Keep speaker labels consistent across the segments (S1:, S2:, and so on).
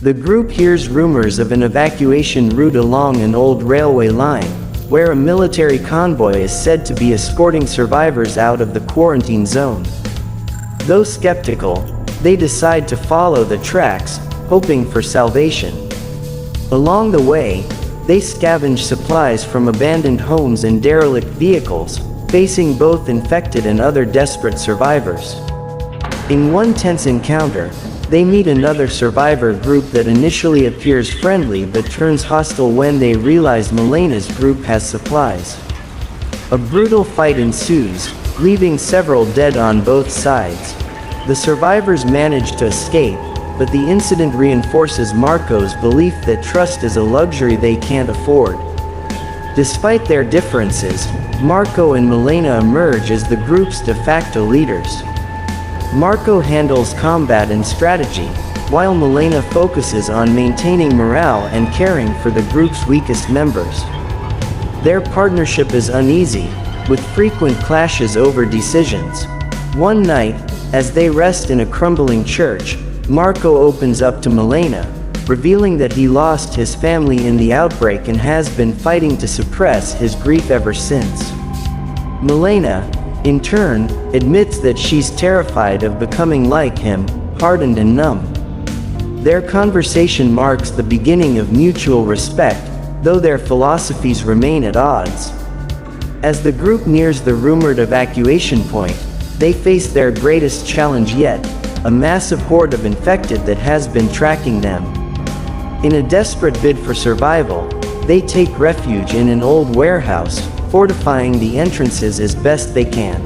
S1: The group hears rumors of an evacuation route along an old railway line, where a military convoy is said to be escorting survivors out of the quarantine zone. Though skeptical, they decide to follow the tracks, hoping for salvation. Along the way, they scavenge supplies from abandoned homes and derelict vehicles, facing both infected and other desperate survivors. In one tense encounter, they meet another survivor group that initially appears friendly but turns hostile when they realize Milena's group has supplies. A brutal fight ensues, leaving several dead on both sides. The survivors manage to escape, but the incident reinforces Marco's belief that trust is a luxury they can't afford. Despite their differences, Marco and Milena emerge as the group's de facto leaders. Marco handles combat and strategy, while Milena focuses on maintaining morale and caring for the group's weakest members. Their partnership is uneasy, with frequent clashes over decisions. One night, as they rest in a crumbling church, Marco opens up to Milena, revealing that he lost his family in the outbreak and has been fighting to suppress his grief ever since. Milena, in turn, admits that she's terrified of becoming like him, hardened and numb. Their conversation marks the beginning of mutual respect, though their philosophies remain at odds. As the group nears the rumored evacuation point, they face their greatest challenge yet, a massive horde of infected that has been tracking them. In a desperate bid for survival, they take refuge in an old warehouse, fortifying the entrances as best they can.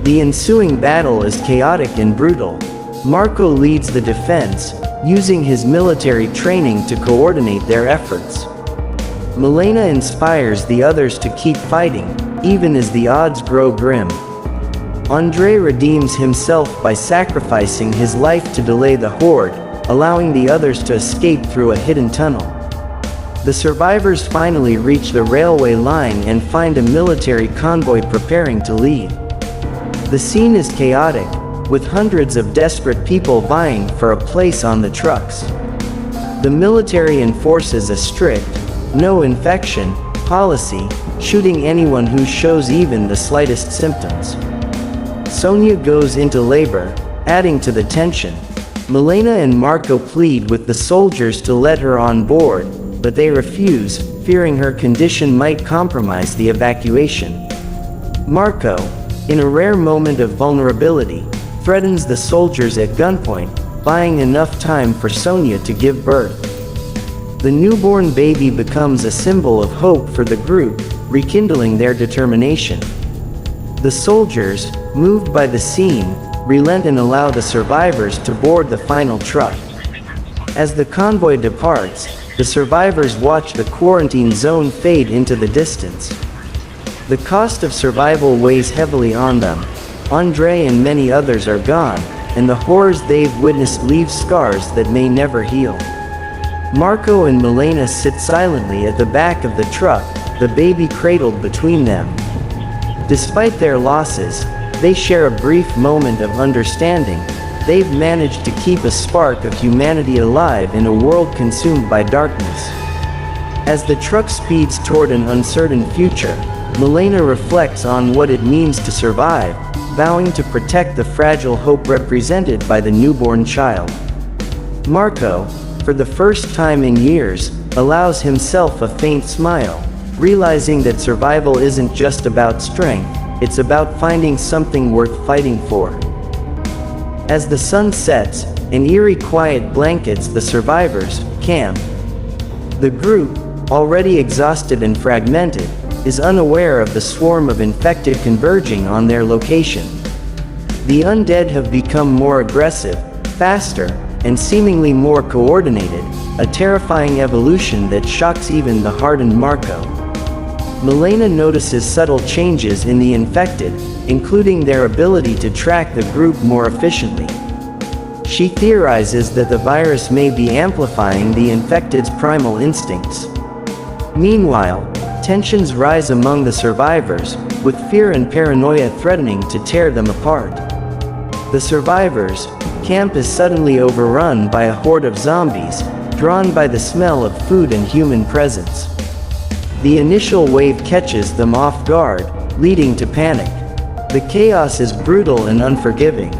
S1: The ensuing battle is chaotic and brutal. Marco leads the defense, using his military training to coordinate their efforts. Milena inspires the others to keep fighting, even as the odds grow grim. Andre redeems himself by sacrificing his life to delay the horde, allowing the others to escape through a hidden tunnel. The survivors finally reach the railway line and find a military convoy preparing to leave. The scene is chaotic, with hundreds of desperate people vying for a place on the trucks. The military enforces a strict, no infection, policy, shooting anyone who shows even the slightest symptoms. Sonia goes into labor, adding to the tension. Milena and Marco plead with the soldiers to let her on board, but they refuse, fearing her condition might compromise the evacuation. Marco, in a rare moment of vulnerability, threatens the soldiers at gunpoint, buying enough time for Sonia to give birth. The newborn baby becomes a symbol of hope for the group, rekindling their determination. The soldiers, moved by the scene, relent and allow the survivors to board the final truck. As the convoy departs, the survivors watch the quarantine zone fade into the distance. The cost of survival weighs heavily on them. Andre and many others are gone, and the horrors they've witnessed leave scars that may never heal. Marco and Milena sit silently at the back of the truck, the baby cradled between them. Despite their losses, they share a brief moment of understanding. They've managed to keep a spark of humanity alive in a world consumed by darkness. As the truck speeds toward an uncertain future, Milena reflects on what it means to survive, vowing to protect the fragile hope represented by the newborn child. Marco, for the first time in years, allows himself a faint smile, realizing that survival isn't just about strength, it's about finding something worth fighting for. As the sun sets, an eerie quiet blankets the survivors' camp. The group, already exhausted and fragmented, is unaware of the swarm of infected converging on their location. The undead have become more aggressive, faster, and seemingly more coordinated, a terrifying evolution that shocks even the hardened Marco. Milena notices subtle changes in the infected, including their ability to track the group more efficiently. She theorizes that the virus may be amplifying the infected's primal instincts. Meanwhile, tensions rise among the survivors, with fear and paranoia threatening to tear them apart. The survivors, camp is suddenly overrun by a horde of zombies, drawn by the smell of food and human presence. The initial wave catches them off guard, leading to panic. The chaos is brutal and unforgiving.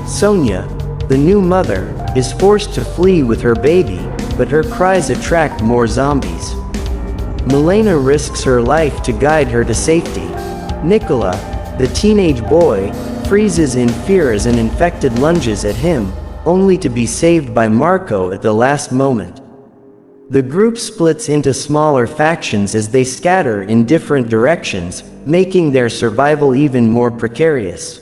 S1: Sonia, the new mother, is forced to flee with her baby, but her cries attract more zombies. Milena risks her life to guide her to safety. Nikola, the teenage boy, freezes in fear as an infected lunges at him, only to be saved by Marco at the last moment. The group splits into smaller factions as they scatter in different directions, making their survival even more precarious.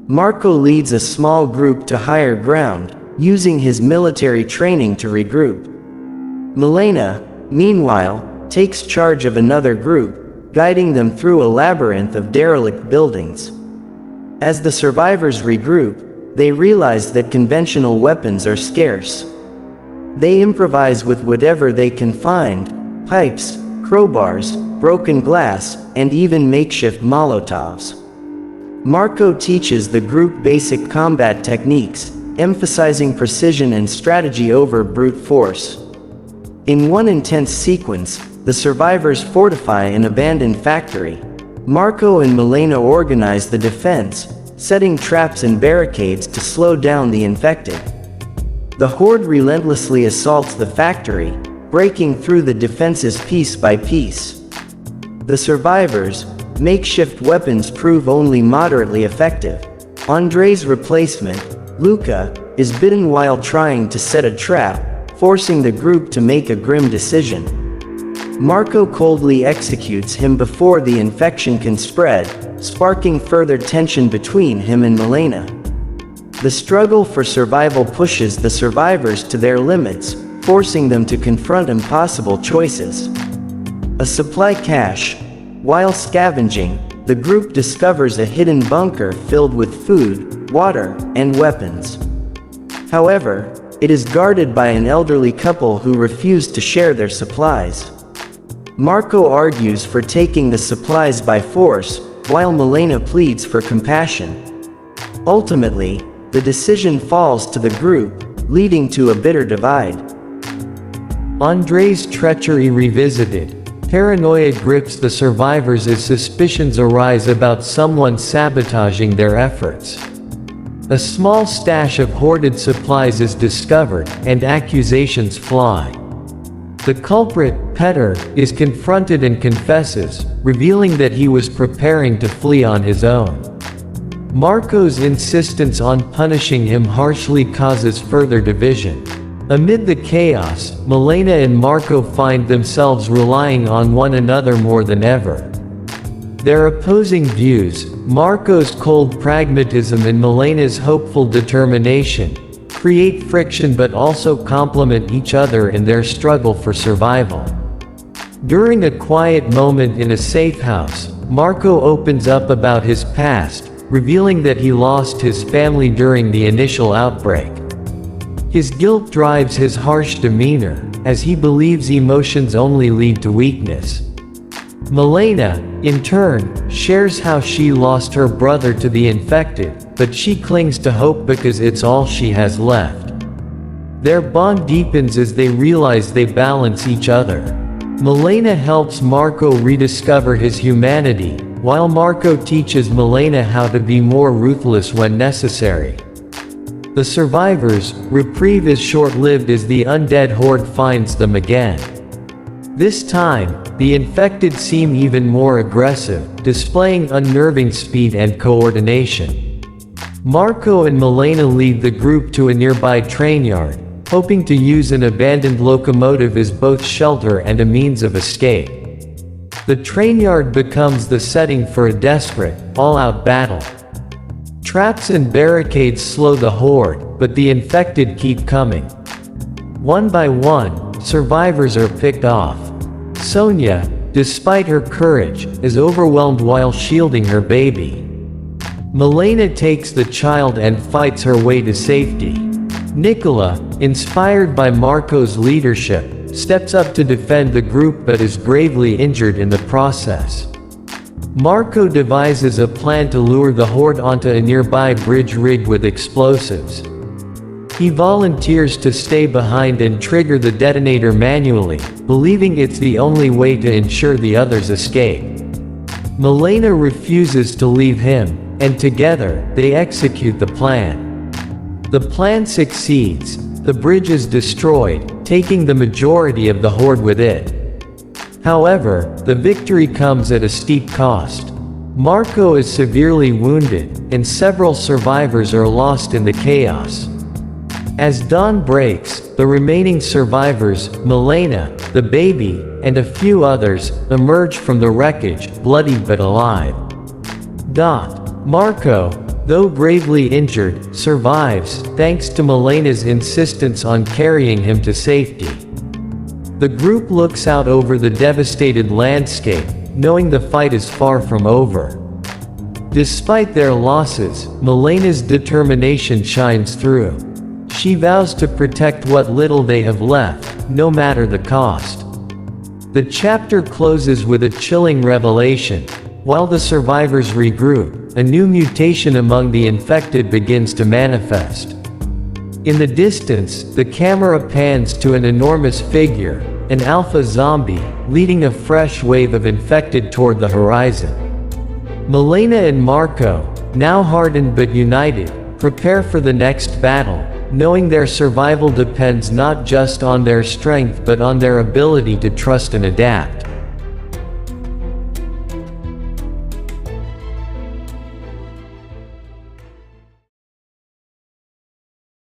S1: Marco leads a small group to higher ground, using his military training to regroup. Milena, meanwhile, takes charge of another group, guiding them through a labyrinth of derelict buildings. As the survivors regroup, they realize that conventional weapons are scarce. They improvise with whatever they can find: pipes, crowbars, broken glass, and even makeshift Molotovs. Marco teaches the group basic combat techniques, emphasizing precision and strategy over brute force. In one intense sequence, the survivors fortify an abandoned factory. Marco and Milena organize the defense, setting traps and barricades to slow down the infected. The horde relentlessly assaults the factory, breaking through the defenses piece by piece. The survivors' makeshift weapons prove only moderately effective. Andrei's replacement, Luca, is bitten while trying to set a trap, forcing the group to make a grim decision. Marco coldly executes him before the infection can spread, sparking further tension between him and Milena. The struggle for survival pushes the survivors to their limits, forcing them to confront impossible choices. A supply cache. While scavenging, the group discovers a hidden bunker filled with food, water, and weapons. However, it is guarded by an elderly couple who refuse to share their supplies. Marco argues for taking the supplies by force, while Milena pleads for compassion. Ultimately, the decision falls to the group, leading to a bitter divide. Andrei's treachery revisited. Paranoia grips the survivors as suspicions arise about someone sabotaging their efforts. A small stash of hoarded supplies is discovered, and accusations fly. The culprit, Petar, is confronted and confesses, revealing that he was preparing to flee on his own. Marco's insistence on punishing him harshly causes further division. Amid the chaos, Milena and Marco find themselves relying on one another more than ever. Their opposing views, Marco's cold pragmatism and Milena's hopeful determination, create friction but also complement each other in their struggle for survival. During a quiet moment in a safe house, Marco opens up about his past, revealing that he lost his family during the initial outbreak. His guilt drives his harsh demeanor, as he believes emotions only lead to weakness. Milena, in turn, shares how she lost her brother to the infected, but she clings to hope because it's all she has left. Their bond deepens as they realize they balance each other. Milena helps Marco rediscover his humanity, while Marco teaches Milena how to be more ruthless when necessary. The survivors' reprieve is short-lived as the undead horde finds them again. This time, the infected seem even more aggressive, displaying unnerving speed and coordination. Marco and Milena lead the group to a nearby train yard, hoping to use an abandoned locomotive as both shelter and a means of escape. The train yard becomes the setting for a desperate, all-out battle. Traps and barricades slow the horde, but the infected keep coming. One by one, survivors are picked off. Sonia, despite her courage, is overwhelmed while shielding her baby. Milena takes the child and fights her way to safety. Nikola, inspired by Marco's leadership, steps up to defend the group but is gravely injured in the process. Marco devises a plan to lure the horde onto a nearby bridge rigged with explosives.
S2: He volunteers to stay behind and trigger the detonator manually, believing it's the only way to ensure the others escape. Milena refuses to leave him, and together, they execute the plan. The plan succeeds. The bridge is destroyed, taking the majority of the horde with it. However, the victory comes at a steep cost. Marco is severely wounded, and several survivors are lost in the chaos. As dawn breaks, the remaining survivors, Milena, the baby, and a few others, emerge from the wreckage, bloody but alive. Marco, though gravely injured, survives, thanks to Milena's insistence on carrying him to safety. The group looks out over the devastated landscape, knowing the fight is far from over. Despite their losses, Milena's determination shines through. She vows to protect what little they have left, no matter the cost. The chapter closes with a chilling revelation. While the survivors regroup, a new mutation among the infected begins to manifest. In the distance, the camera pans to an enormous figure, an alpha zombie, leading a fresh wave of infected toward the horizon. Milena and Marco, now hardened but united, prepare for the next battle, knowing their survival depends not just on their strength but on their ability to trust and adapt.